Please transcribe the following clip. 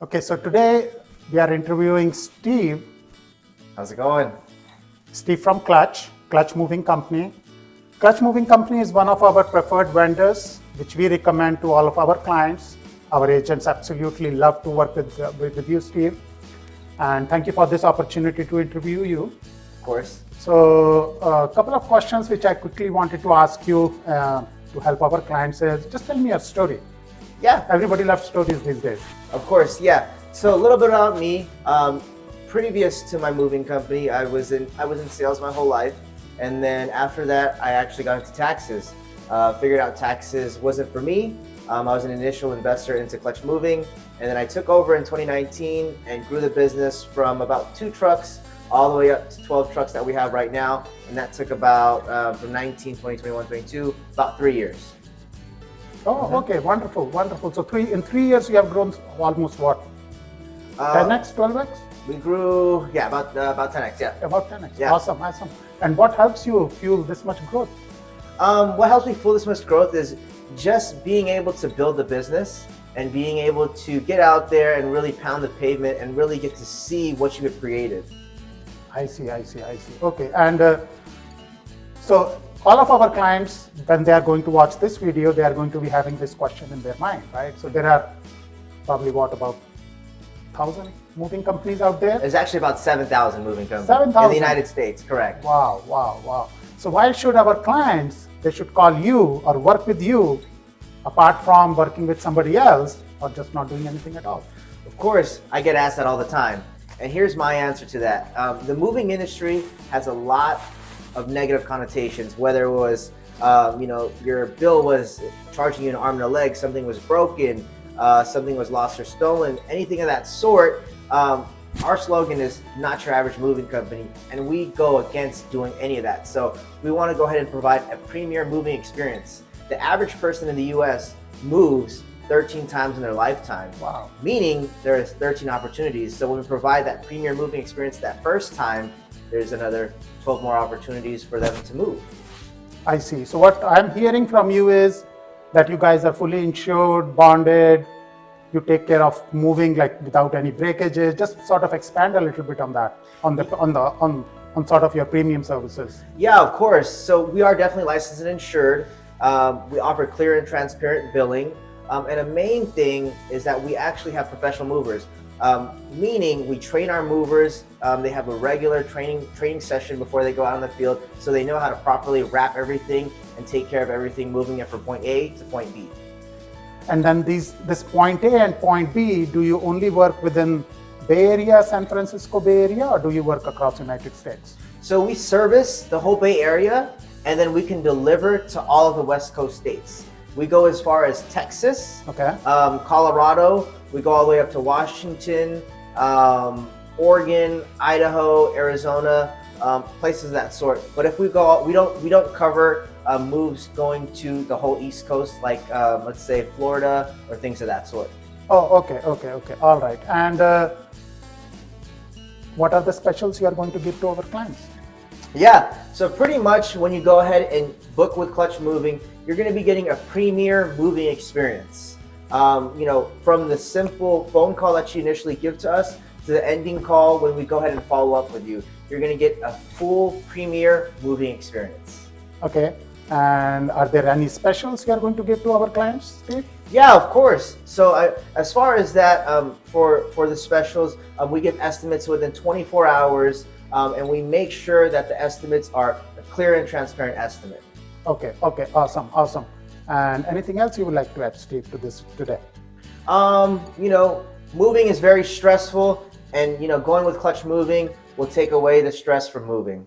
Okay, so today we are interviewing Steve. How's it going? Steve from Clutch Moving Company. Clutch Moving Company is one of our preferred vendors, which we recommend to all of our clients. Our agents absolutely love to work with you, Steve. And thank you for this opportunity to interview you. Of course. So a couple of questions which I quickly wanted to ask you to help our clients is, just tell me a story. Yeah. Everybody loves stories these days. Of course, yeah. So a little bit about me. Previous to my moving company, I was in sales my whole life, and then after that, I actually got into taxes. Figured out taxes wasn't for me. I was an initial investor into Clutch Moving, and then I took over in 2019 and grew the business from about 2 trucks all the way up to 12 trucks that we have right now, and that took about from 19, 20, 21, 22, about 3 years. Oh, okay, wonderful. So in 3 years, you have grown almost what? 10x, 12x? We grew, about 10x, yeah. About 10x. Yeah. Awesome. And what helps you fuel this much growth? What helps me fuel this much growth is just being able to build the business and being able to get out there and really pound the pavement and really get to see what you have created. I see. Okay, and so all of our clients, when they are going to watch this video, they are going to be having this question in their mind, right? So there are probably about 1,000 moving companies out there? There's actually about 7,000 moving companies 7,000? in the United States, correct. Wow. So why should our clients, they should call you or work with you apart from working with somebody else or just not doing anything at all? Of course, I get asked that all the time. And here's my answer to that. The moving industry has a lot of negative connotations, whether it was, your bill was charging you an arm and a leg, something was broken, something was lost or stolen, anything of that sort. Our slogan is not your average moving company, and we go against doing any of that. So we want to go ahead and provide a premier moving experience. The average person in the US moves 13 times in their lifetime. Wow. Meaning there is 13 opportunities. So when we provide that premier moving experience that first time, there's another 12 more opportunities for them to move. I see. So what I'm hearing from you is that you guys are fully insured, bonded, you take care of moving like without any breakages. Just sort of expand a little bit on that, on sort of your premium services. Yeah, of course. So we are definitely licensed and insured. We offer clear and transparent billing. And a main thing is that we actually have professional movers, meaning we train our movers. They have a regular training session before they go out on the field, so they know how to properly wrap everything and take care of everything, moving it from point A to point B. And then this point A and point B, do you only work within Bay Area, San Francisco Bay Area, or do you work across United States? So we service the whole Bay Area, and then we can deliver to all of the West Coast states. We go as far as Texas, okay, Colorado. We go all the way up to Washington, Oregon, Idaho, Arizona, places of that sort. But if we go, we don't cover moves going to the whole East Coast, like let's say Florida or things of that sort. Oh, okay. All right. And what are the specials you are going to give to our clients? Yeah, so pretty much when you go ahead and book with Clutch Moving, you're going to be getting a premier moving experience. From the simple phone call that you initially give to us to the ending call when we go ahead and follow up with you, you're going to get a full premier moving experience. Okay. And are there any specials you are going to give to our clients, Steve? Yeah, of course. So as far as that, for the specials, we give estimates within 24 hours. And we make sure that the estimates are a clear and transparent estimate. Okay, awesome. And anything else you would like to add, Steve, to this today? Moving is very stressful, and going with Clutch Moving will take away the stress from moving.